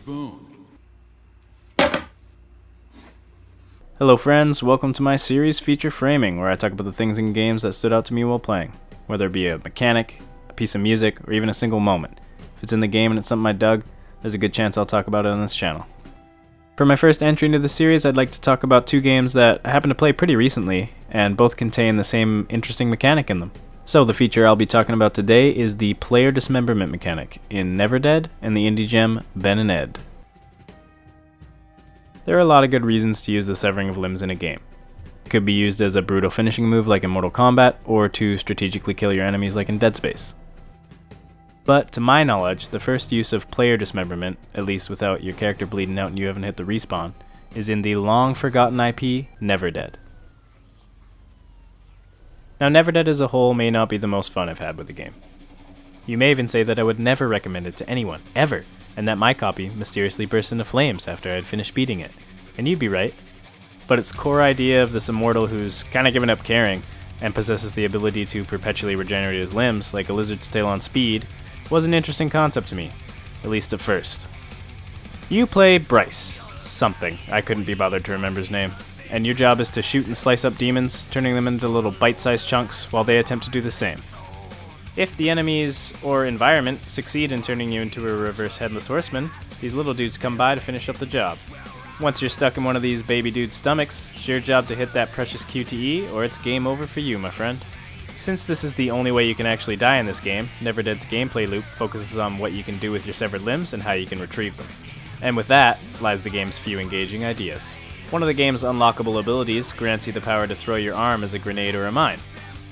Boom. Hello friends, welcome to my series Feature Framing, where I talk about the things in games that stood out to me while playing, whether it be a mechanic, a piece of music, or even a single moment. If it's in the game and it's something I dug, there's a good chance I'll talk about it on this channel. For my first entry into the series, I'd like to talk about two games that I happened to play pretty recently, and both contain the same interesting mechanic in them. So the feature I'll be talking about today is the player dismemberment mechanic in Neverdead and the indie gem Ben and Ed. There are a lot of good reasons to use the severing of limbs in a game. It could be used as a brutal finishing move like in Mortal Kombat, or to strategically kill your enemies like in Dead Space. But to my knowledge, the first use of player dismemberment, at least without your character bleeding out and you haven't hit the respawn, is in the long forgotten IP, Neverdead. Now Neverdead as a whole may not be the most fun I've had with the game. You may even say that I would never recommend it to anyone, ever, and that my copy mysteriously burst into flames after I had finished beating it. And you'd be right. But its core idea of this immortal who's kinda given up caring, and possesses the ability to perpetually regenerate his limbs like a lizard's tail on speed, was an interesting concept to me, at least at first. You play Bryce, something, I couldn't be bothered to remember his name, and your job is to shoot and slice up demons, turning them into little bite-sized chunks while they attempt to do the same. If the enemies or environment succeed in turning you into a reverse headless horseman, these little dudes come by to finish up the job. Once you're stuck in one of these baby dudes' stomachs, it's your job to hit that precious QTE or it's game over for you, my friend. Since this is the only way you can actually die in this game, Neverdead's gameplay loop focuses on what you can do with your severed limbs and how you can retrieve them. And with that lies the game's few engaging ideas. One of the game's unlockable abilities grants you the power to throw your arm as a grenade or a mine.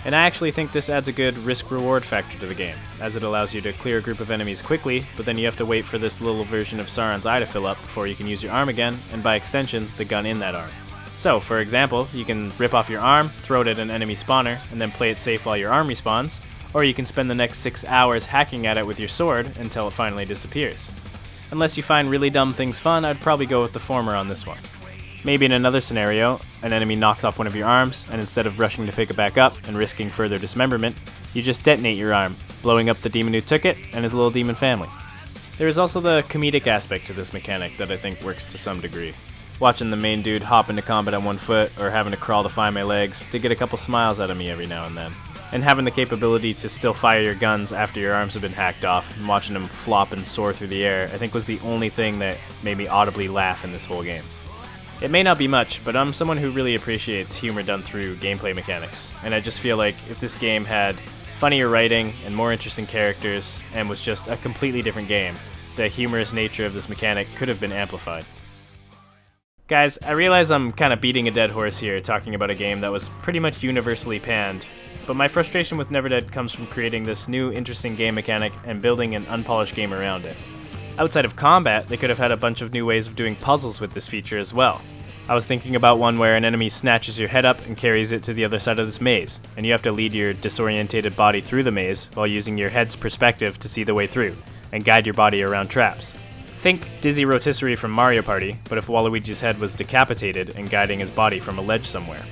And I actually think this adds a good risk-reward factor to the game, as it allows you to clear a group of enemies quickly, but then you have to wait for this little version of Sauron's eye to fill up before you can use your arm again, and by extension, the gun in that arm. So, for example, you can rip off your arm, throw it at an enemy spawner, and then play it safe while your arm respawns, or you can spend the next 6 hours hacking at it with your sword until it finally disappears. Unless you find really dumb things fun, I'd probably go with the former on this one. Maybe in another scenario, an enemy knocks off one of your arms, and instead of rushing to pick it back up and risking further dismemberment, you just detonate your arm, blowing up the demon who took it and his little demon family. There is also the comedic aspect to this mechanic that I think works to some degree. Watching the main dude hop into combat on one foot, or having to crawl to find my legs, to get a couple smiles out of me every now and then. And having the capability to still fire your guns after your arms have been hacked off, and watching them flop and soar through the air, I think was the only thing that made me audibly laugh in this whole game. It may not be much, but I'm someone who really appreciates humor done through gameplay mechanics, and I just feel like if this game had funnier writing and more interesting characters and was just a completely different game, the humorous nature of this mechanic could have been amplified. Guys, I realize I'm kind of beating a dead horse here talking about a game that was pretty much universally panned, but my frustration with Neverdead comes from creating this new interesting game mechanic and building an unpolished game around it. Outside of combat, they could have had a bunch of new ways of doing puzzles with this feature as well. I was thinking about one where an enemy snatches your head up and carries it to the other side of this maze, and you have to lead your disorientated body through the maze while using your head's perspective to see the way through, and guide your body around traps. Think Dizzy Rotisserie from Mario Party, but if Waluigi's head was decapitated and guiding his body from a ledge somewhere.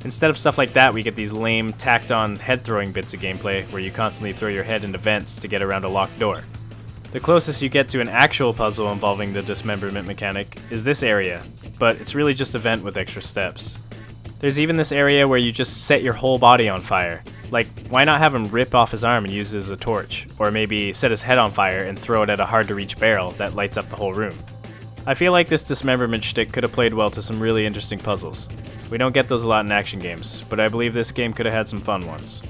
Instead of stuff like that, we get these lame, tacked-on head-throwing bits of gameplay where you constantly throw your head into vents to get around a locked door. The closest you get to an actual puzzle involving the dismemberment mechanic is this area, but it's really just a vent with extra steps. There's even this area where you just set your whole body on fire. Like, why not have him rip off his arm and use it as a torch? Or maybe set his head on fire and throw it at a hard-to-reach barrel that lights up the whole room. I feel like this dismemberment shtick could have played well to some really interesting puzzles. We don't get those a lot in action games, but I believe this game could have had some fun ones.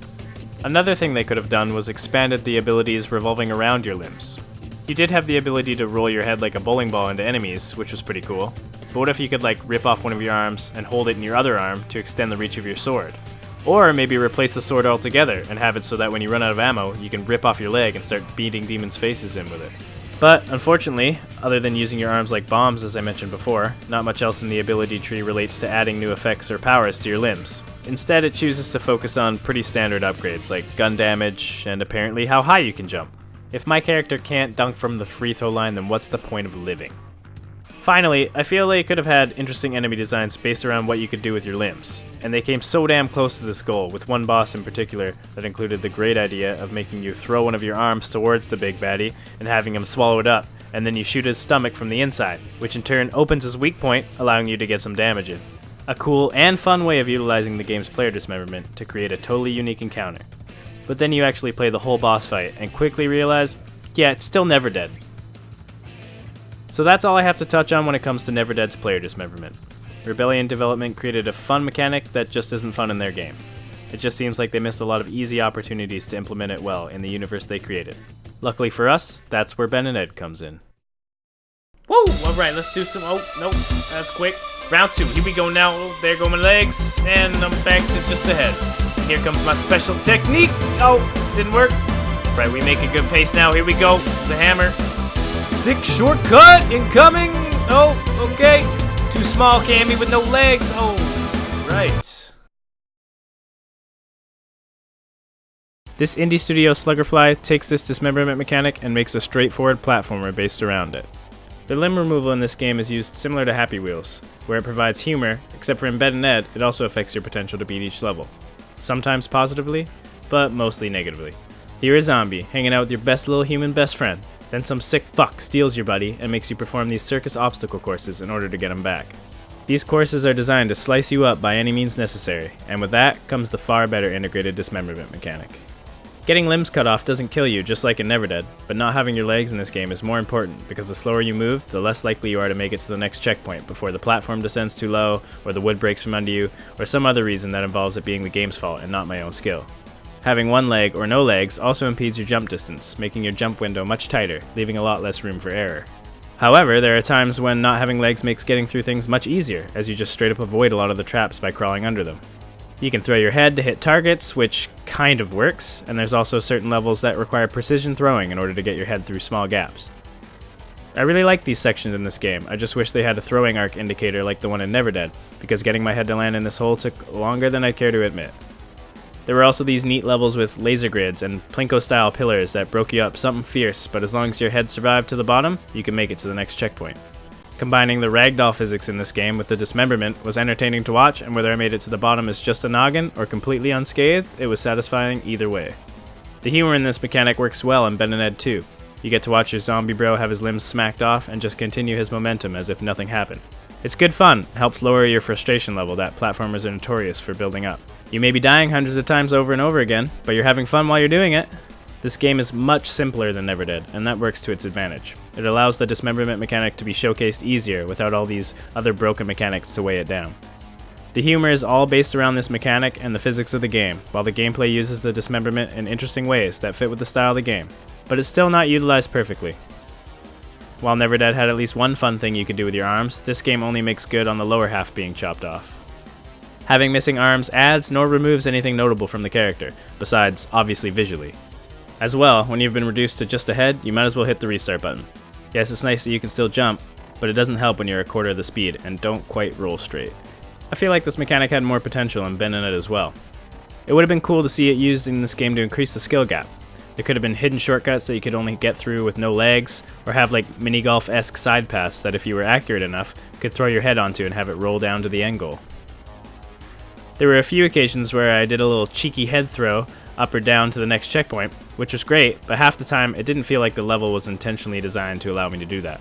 Another thing they could have done was expanded the abilities revolving around your limbs. You did have the ability to roll your head like a bowling ball into enemies, which was pretty cool. But what if you could rip off one of your arms and hold it in your other arm to extend the reach of your sword? Or maybe replace the sword altogether and have it so that when you run out of ammo, you can rip off your leg and start beating demons' faces in with it. But unfortunately, other than using your arms like bombs as I mentioned before, not much else in the ability tree relates to adding new effects or powers to your limbs. Instead, it chooses to focus on pretty standard upgrades like gun damage and apparently how high you can jump. If my character can't dunk from the free throw line, then what's the point of living? Finally, I feel they could have had interesting enemy designs based around what you could do with your limbs, and they came so damn close to this goal, with one boss in particular that included the great idea of making you throw one of your arms towards the big baddie and having him swallow it up, and then you shoot his stomach from the inside, which in turn opens his weak point, allowing you to get some damage in. A cool and fun way of utilizing the game's player dismemberment to create a totally unique encounter. But then you actually play the whole boss fight and quickly realize, yeah, it's still Neverdead. So that's all I have to touch on when it comes to Neverdead's player dismemberment. Rebellion Development created a fun mechanic that just isn't fun in their game. It just seems like they missed a lot of easy opportunities to implement it well in the universe they created. Luckily for us, that's where Ben and Ed comes in. Whoa! Alright, let's do some... Oh, nope, that's quick. Round 2, here we go now. Oh, there go my legs, and I'm back to just the head. Here comes my special technique. Oh, didn't work. Right, we make a good pace now. Here we go. The hammer. Sick shortcut incoming. Oh, okay. Too small, Cammy, with no legs. Oh, right. This indie studio Sluggerfly takes this dismemberment mechanic and makes a straightforward platformer based around it. The limb removal in this game is used similar to Happy Wheels, where it provides humor, except for in Ben and Ed, it also affects your potential to beat each level. Sometimes positively, but mostly negatively. You're a zombie, hanging out with your best little human best friend. Then some sick fuck steals your buddy and makes you perform these circus obstacle courses in order to get him back. These courses are designed to slice you up by any means necessary, and with that comes the far better integrated dismemberment mechanic. Getting limbs cut off doesn't kill you, just like in Neverdead, but not having your legs in this game is more important because the slower you move, the less likely you are to make it to the next checkpoint before the platform descends too low, or the wood breaks from under you, or some other reason that involves it being the game's fault and not my own skill. Having one leg or no legs also impedes your jump distance, making your jump window much tighter, leaving a lot less room for error. However, there are times when not having legs makes getting through things much easier, as you just straight up avoid a lot of the traps by crawling under them. You can throw your head to hit targets, which kind of works, and there's also certain levels that require precision throwing in order to get your head through small gaps. I really like these sections in this game, I just wish they had a throwing arc indicator like the one in Neverdead, because getting my head to land in this hole took longer than I'd care to admit. There were also these neat levels with laser grids and Plinko-style pillars that broke you up something fierce, but as long as your head survived to the bottom, you can make it to the next checkpoint. Combining the ragdoll physics in this game with the dismemberment was entertaining to watch, and whether I made it to the bottom as just a noggin or completely unscathed, it was satisfying either way. The humor in this mechanic works well in Ben and Ed 2. You get to watch your zombie bro have his limbs smacked off and just continue his momentum as if nothing happened. It's good fun, helps lower your frustration level that platformers are notorious for building up. You may be dying hundreds of times over and over again, but you're having fun while you're doing it. This game is much simpler than Neverdead, and that works to its advantage. It allows the dismemberment mechanic to be showcased easier without all these other broken mechanics to weigh it down. The humor is all based around this mechanic and the physics of the game, while the gameplay uses the dismemberment in interesting ways that fit with the style of the game, but it's still not utilized perfectly. While Neverdead had at least one fun thing you could do with your arms, this game only makes good on the lower half being chopped off. Having missing arms adds nor removes anything notable from the character, besides obviously visually. As well, when you've been reduced to just a head, you might as well hit the restart button. Yes, it's nice that you can still jump, but it doesn't help when you're a quarter of the speed and don't quite roll straight. I feel like this mechanic had more potential in Ben and Ed as well. It would have been cool to see it used in this game to increase the skill gap. There could have been hidden shortcuts that you could only get through with no legs, or have like mini-golf-esque side paths that if you were accurate enough, could throw your head onto and have it roll down to the end goal. There were a few occasions where I did a little cheeky head throw up or down to the next checkpoint, which was great, but half the time it didn't feel like the level was intentionally designed to allow me to do that.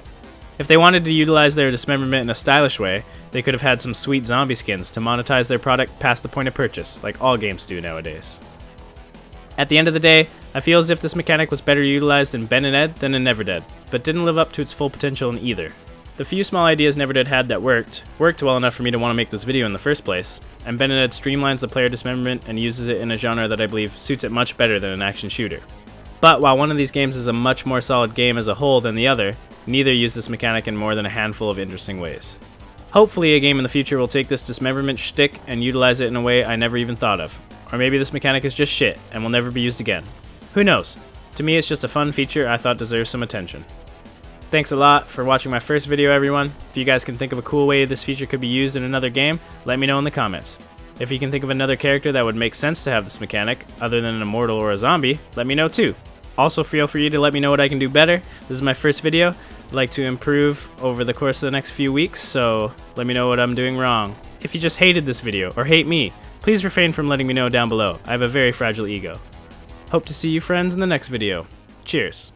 If they wanted to utilize their dismemberment in a stylish way, they could have had some sweet zombie skins to monetize their product past the point of purchase, like all games do nowadays. At the end of the day, I feel as if this mechanic was better utilized in Ben and Ed than in Neverdead, but didn't live up to its full potential in either. The few small ideas Neverdead had that worked well enough for me to want to make this video in the first place, and Ben and Ed streamlines the player dismemberment and uses it in a genre that I believe suits it much better than an action shooter. But while one of these games is a much more solid game as a whole than the other, neither use this mechanic in more than a handful of interesting ways. Hopefully a game in the future will take this dismemberment shtick and utilize it in a way I never even thought of. Or maybe this mechanic is just shit and will never be used again. Who knows? To me it's just a fun feature I thought deserves some attention. Thanks a lot for watching my first video, everyone. If you guys can think of a cool way this feature could be used in another game, let me know in the comments. If you can think of another character that would make sense to have this mechanic, other than an immortal or a zombie, let me know too. Also feel free to let me know what I can do better. This is my first video. like to improve over the course of the next few weeks, so let me know what I'm doing wrong. If you just hated this video or hate me, please refrain from letting me know down below. I have a very fragile ego. Hope to see you friends in the next video. Cheers.